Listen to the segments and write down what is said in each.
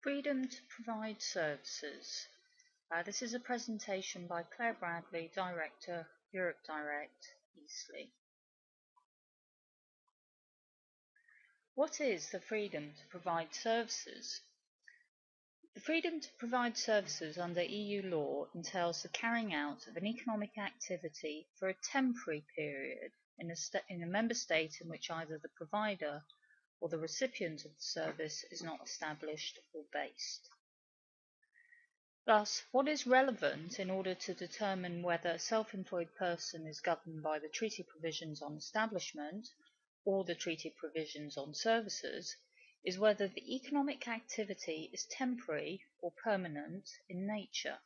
Freedom to provide services. This is a presentation by Claire Bradley, Director, Europe Direct, Eastleigh. What is the freedom to provide services? The freedom to provide services under EU law entails the carrying out of an economic activity for a temporary period in a member state in which either the provider or the recipient of the service is not established or based. Thus, what is relevant in order to determine whether a self-employed person is governed by the treaty provisions on establishment or the treaty provisions on services is whether the economic activity is temporary or permanent in nature.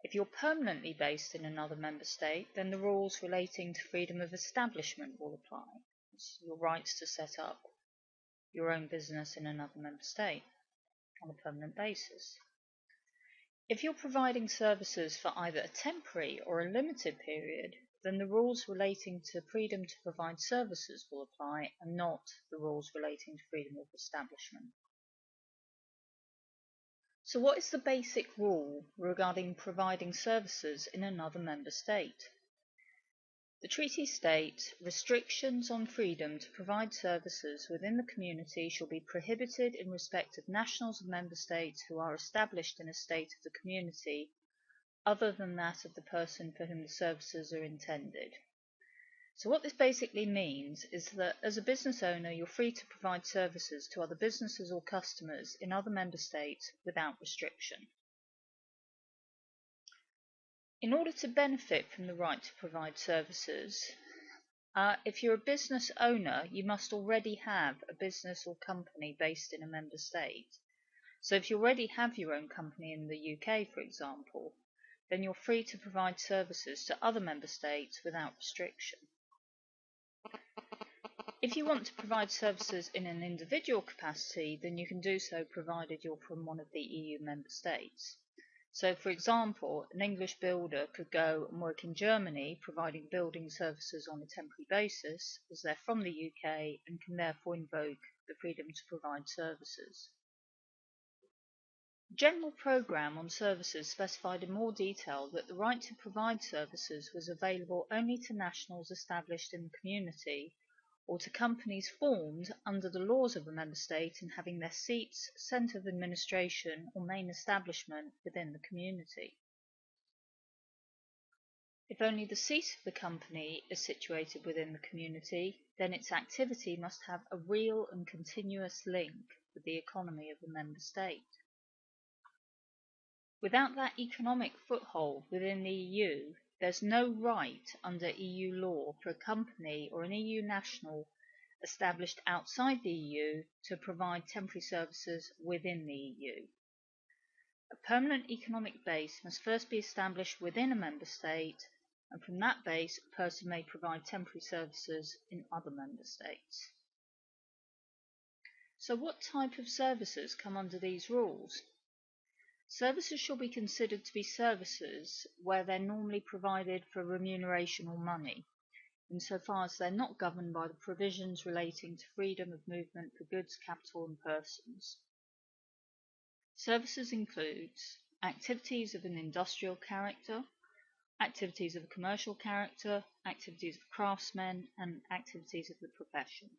If you're permanently based in another member state, then the rules relating to freedom of establishment will apply. It's your rights to set up your own business in another member state on a permanent basis. If you're providing services for either a temporary or a limited period, then the rules relating to freedom to provide services will apply and not the rules relating to freedom of establishment. So what is the basic rule regarding providing services in another member state? The treaty states restrictions on freedom to provide services within the community shall be prohibited in respect of nationals of member states who are established in a state of the community other than that of the person for whom the services are intended. So what this basically means is that as a business owner, you're free to provide services to other businesses or customers in other member states without restriction. In order to benefit from the right to provide services, if you're a business owner, you must already have a business or company based in a member state. So if you already have your own company in the UK, for example, then you're free to provide services to other member states without restriction. If you want to provide services in an individual capacity, then you can do so provided you're from one of the EU member states. So, for example, an English builder could go and work in Germany providing building services on a temporary basis, as they're from the UK and can therefore invoke the freedom to provide services. The General Programme on Services specified in more detail that the right to provide services was available only to nationals established in the community or to companies formed under the laws of a member state and having their seats, centre of administration or main establishment within the community. If only the seat of the company is situated within the community, then its activity must have a real and continuous link with the economy of the member state. Without that economic foothold within the EU, there's no right under EU law for a company or an EU national established outside the EU to provide temporary services within the EU. A permanent economic base must first be established within a member state, and from that base a person may provide temporary services in other member states. So what type of services come under these rules? Services shall be considered to be services where they're normally provided for remuneration or money, insofar as they're not governed by the provisions relating to freedom of movement for goods, capital and persons. Services include activities of an industrial character, activities of a commercial character, activities of craftsmen and activities of the profession.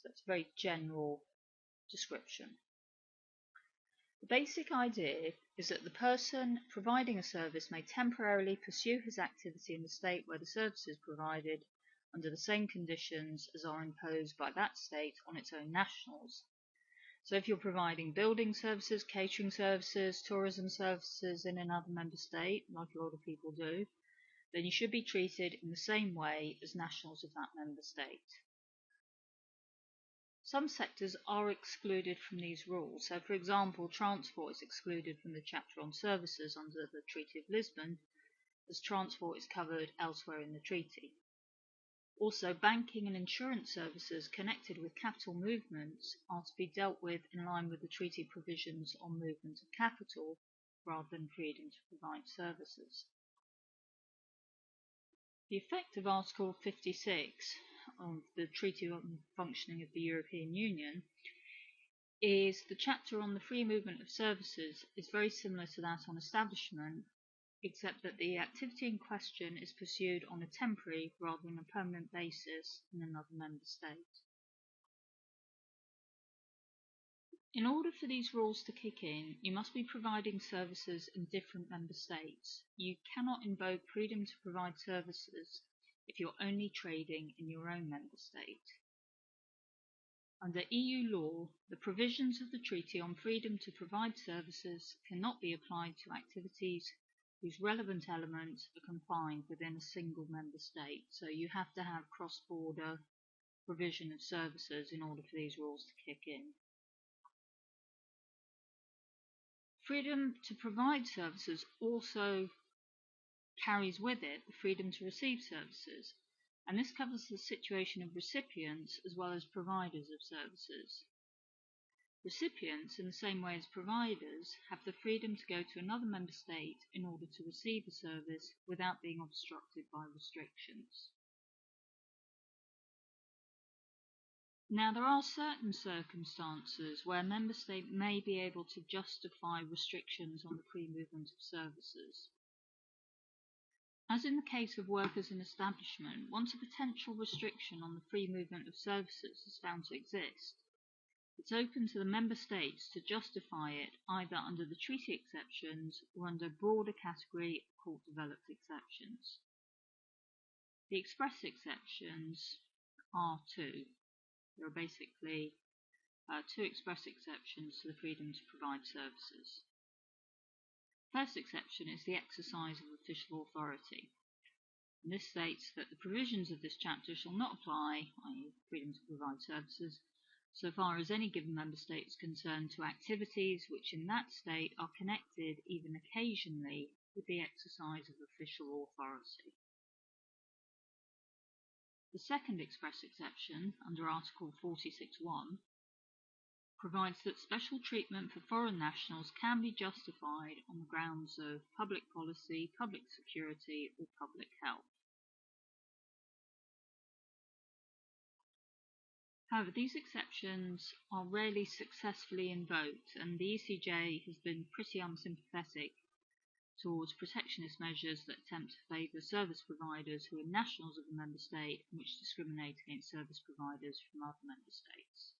So it's a very general description. The basic idea is that the person providing a service may temporarily pursue his activity in the state where the service is provided under the same conditions as are imposed by that state on its own nationals. So if you're providing building services, catering services, tourism services in another member state, like a lot of people do, then you should be treated in the same way as nationals of that member state. Some sectors are excluded from these rules. So, for example, transport is excluded from the chapter on services under the Treaty of Lisbon, as transport is covered elsewhere in the treaty. Also, banking and insurance services connected with capital movements are to be dealt with in line with the treaty provisions on movement of capital, rather than freedom to provide services. The effect of Article 56 of the Treaty on the Functioning of the European Union is the chapter on the free movement of services is very similar to that on establishment, except that the activity in question is pursued on a temporary rather than a permanent basis in another member state. In order for these rules to kick in, you must be providing services in different member states. You cannot invoke freedom to provide services if you're only trading in your own member state. Under EU law, the provisions of the Treaty on Freedom to Provide Services cannot be applied to activities whose relevant elements are confined within a single member state. So you have to have cross-border provision of services in order for these rules to kick in. Freedom to provide services also carries with it the freedom to receive services, and this covers the situation of recipients as well as providers of services. Recipients, in the same way as providers, have the freedom to go to another member state in order to receive a service without being obstructed by restrictions. Now, there are certain circumstances where a member state may be able to justify restrictions on the free movement of services. As in the case of workers in establishment, once a potential restriction on the free movement of services is found to exist, it's open to the member states to justify it either under the treaty exceptions or under a broader category of court-developed exceptions. The express exceptions are two. There are basically two express exceptions to the freedom to provide services. First exception is the exercise of official authority. And this states that the provisions of this chapter shall not apply, i.e. freedom to provide services, so far as any given member state is concerned to activities which in that state are connected even occasionally with the exercise of official authority. The second express exception, under Article 46(1), provides that special treatment for foreign nationals can be justified on the grounds of public policy, public security, or public health. However, these exceptions are rarely successfully invoked, and the ECJ has been pretty unsympathetic towards protectionist measures that attempt to favour service providers who are nationals of the member state and which discriminate against service providers from other member states.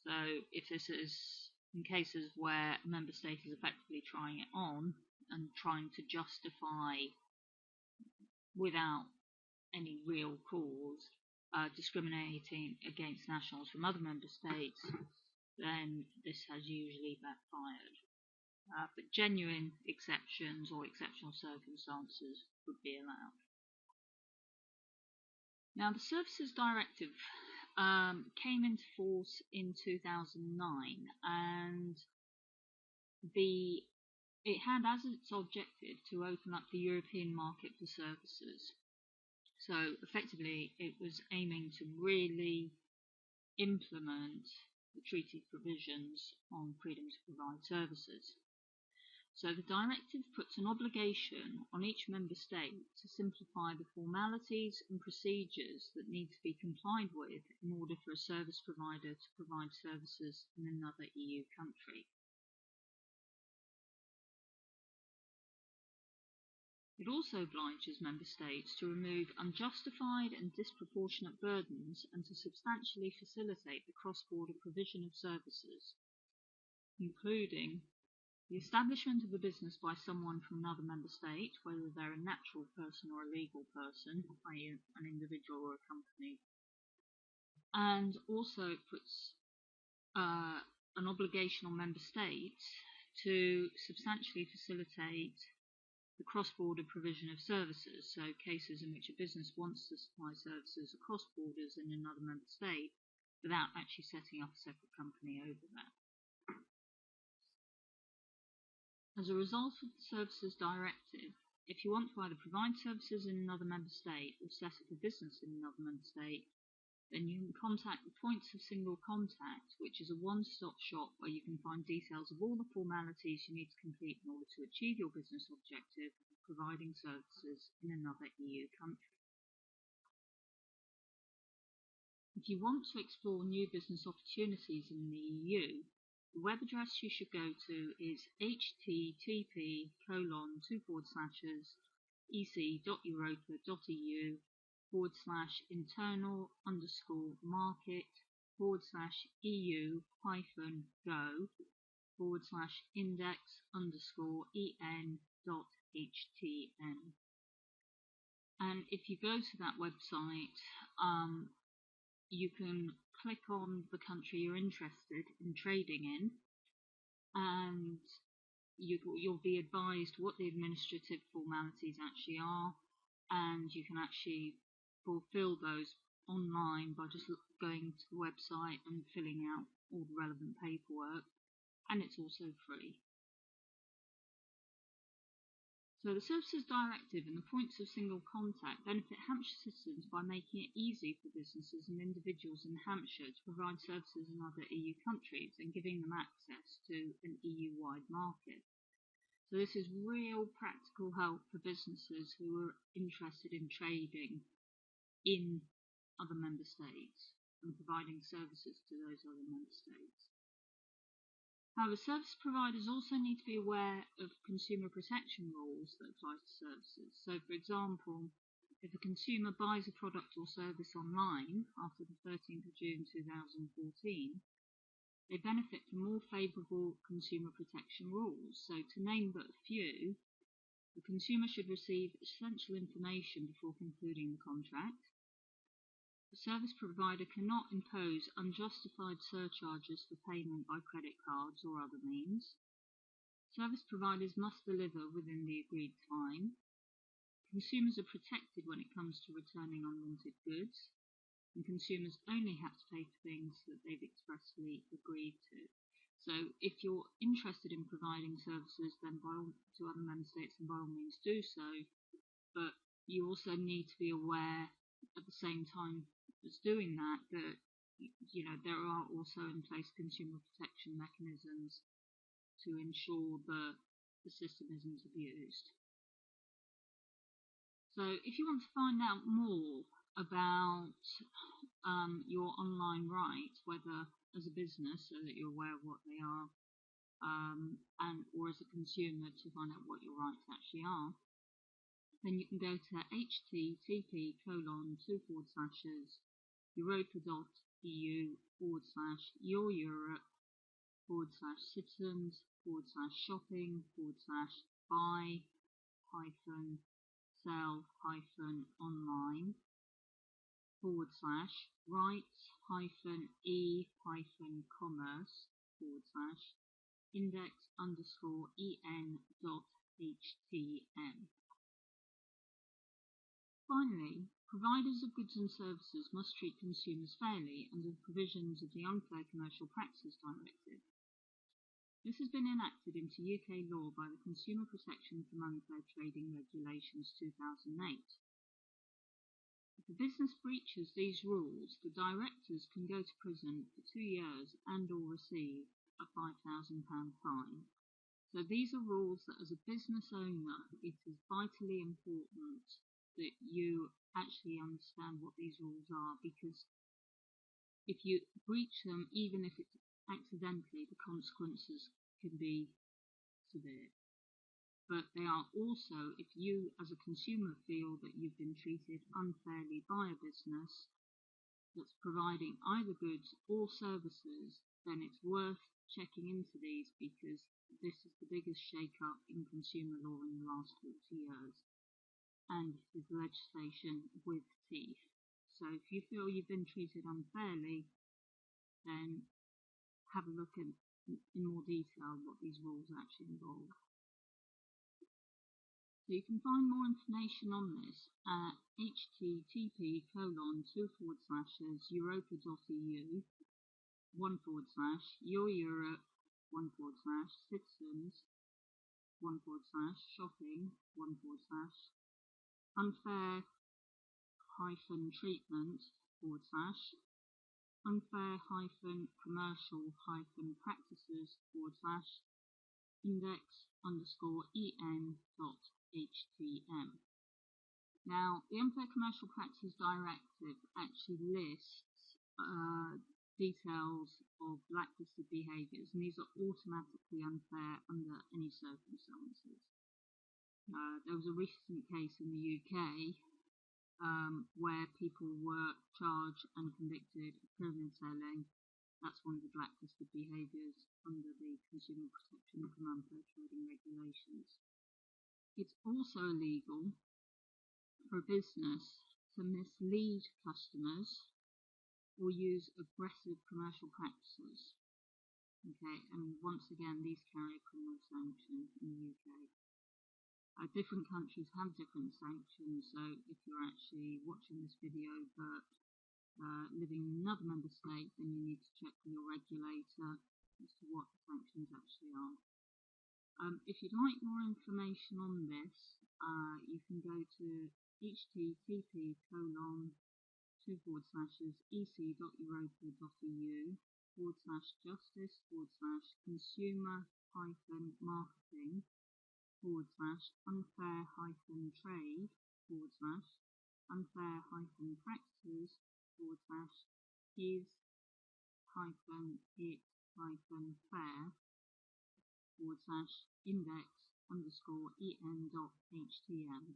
So if this is in cases where a member state is effectively trying it on and trying to justify without any real cause discriminating against nationals from other member states, then this has usually backfired. But genuine exceptions or exceptional circumstances would be allowed. Now, the Services Directive came into force in 2009, and it had as its objective to open up the European market for services. So effectively, it was aiming to really implement the treaty provisions on freedom to provide services. So the directive puts an obligation on each member state to simplify the formalities and procedures that need to be complied with in order for a service provider to provide services in another EU country. It also obliges member states to remove unjustified and disproportionate burdens and to substantially facilitate the cross-border provision of services, including the establishment of a business by someone from another member state, whether they're a natural person or a legal person, i.e. an individual or a company. And also it puts an obligation on member states to substantially facilitate the cross-border provision of services, so cases in which a business wants to supply services across borders in another member state without actually setting up a separate company over that. As a result of the Services Directive, if you want to either provide services in another member state or set up a business in another member state, then you can contact the Points of Single Contact, which is a one-stop shop where you can find details of all the formalities you need to complete in order to achieve your business objective of providing services in another EU country. If you want to explore new business opportunities in the EU, the web address you should go to is http://ec.europe.eu/internal_market/EU-ifen.htm. And if you go to that website, you can click on the country you're interested in trading in, and you'll be advised what the administrative formalities actually are, and you can actually fulfill those online by just going to the website and filling out all the relevant paperwork, and it's also free. So the Services Directive and the points of single contact benefit Hampshire citizens by making it easy for businesses and individuals in Hampshire to provide services in other EU countries and giving them access to an EU-wide market. So this is real practical help for businesses who are interested in trading in other member states and providing services to those other member states. However, service providers also need to be aware of consumer protection rules that apply to services. So, for example, if a consumer buys a product or service online after the 13th of June 2014, they benefit from more favourable consumer protection rules. So, to name but a few, the consumer should receive essential information before concluding the contract. The service provider cannot impose unjustified surcharges for payment by credit cards or other means. Service providers must deliver within the agreed time. Consumers are protected when it comes to returning unwanted goods, and consumers only have to pay for things that they've expressly agreed to. So if you're interested in providing services then to other member states, then by all means do so, but you also need to be aware at the same time as doing that there are also in place consumer protection mechanisms to ensure that the system isn't abused. So if you want to find out more about your online rights, whether as a business so that you're aware of what they are, or as a consumer to find out what your rights actually are, then you can go to http://europe.eu/rights-online-index_en.htm. Finally, providers of goods and services must treat consumers fairly under the provisions of the Unfair Commercial Practices Directive. This has been enacted into UK law by the Consumer Protection from Unfair Trading Regulations 2008. If a business breaches these rules, the directors can go to prison for 2 years and/or receive a £5,000 fine. So these are rules that as a business owner, it is vitally important that you actually understand what these rules are, because if you breach them, even if it's accidentally, the consequences can be severe. But they are also, if you as a consumer feel that you've been treated unfairly by a business that's providing either goods or services, then it's worth checking into these, because this is the biggest shake-up in consumer law in the last 40 years. And is legislation with teeth. So if you feel you've been treated unfairly, then have a look in more detail what these rules actually involve. So you can find more information on this at http://europe.eu/unfair-treatment/unfair-commercial-practices/en.htm. Now, the Unfair Commercial Practices Directive actually lists details of blacklisted behaviours, and these are automatically unfair under any circumstances. There was a recent case in the UK where people were charged and convicted of pyramid selling. That's one of the blacklisted behaviours under the Consumer Protection from Unfair Trading Regulations. It's also illegal for a business to mislead customers or use aggressive commercial practices. Okay, and once again, these carry a criminal sanction in the UK. Different countries have different sanctions, so if you're actually watching this video but living in another member state, then you need to check with your regulator as to what the sanctions actually are. If you'd like more information on this, you can go to http://unfair-trade.eu/unfair-practices/index_en.htm,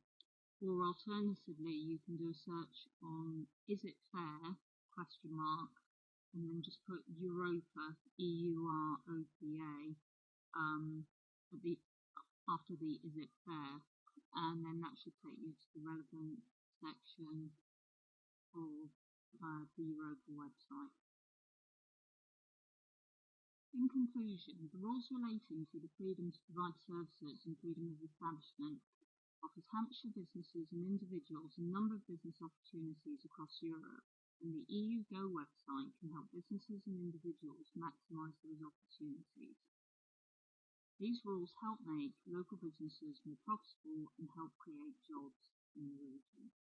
or alternatively you can do a search on "is it fair?" and then just put Europa, EUROPA, after the "is it fair?" and then that should take you to the relevant section of the Europa website. In conclusion, the rules relating to the freedom to provide services and freedom of establishment offers Hampshire businesses and individuals a number of business opportunities across Europe, and the EU Go website can help businesses and individuals maximise those opportunities. These rules help make local businesses more profitable and help create jobs in the region.